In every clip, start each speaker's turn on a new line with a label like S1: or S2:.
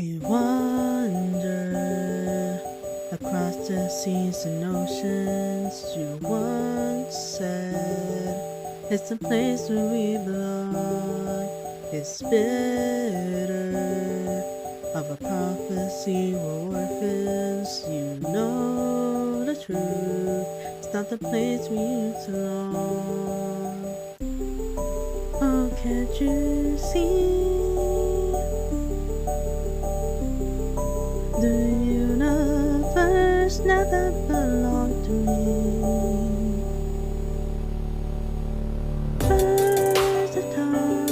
S1: We wander across the seas and oceans. You once said it's the place where we belong. It's bitter of a prophecy, we're orphans. You know the truth, it's not the place we used to belong. Oh, can't you see? The universe never belonged to me. Birds of time,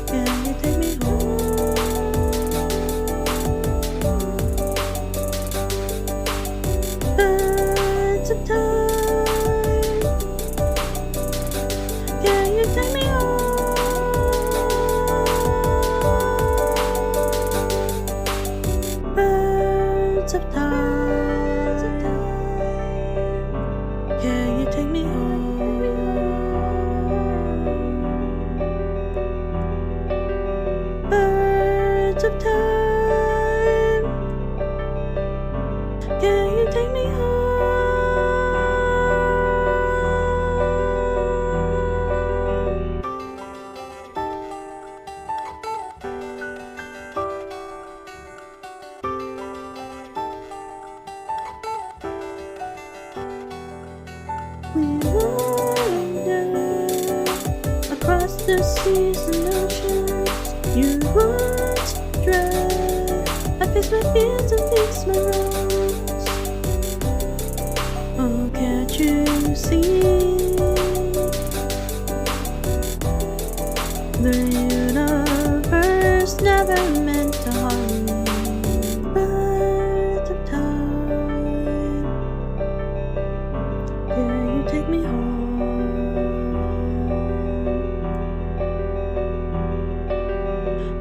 S1: can you take me home? Birds of time, can you take me home? Birds of time, can you take me home? Birds of time, can you take me home? We wander across the seas and oceans. You once dread I face my fears and fix my wrongs. Oh, can't you see? The universe never meant to harm me. Birds of time, can you take me home?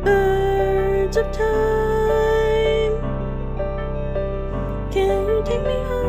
S1: Birds of time, can you take me home?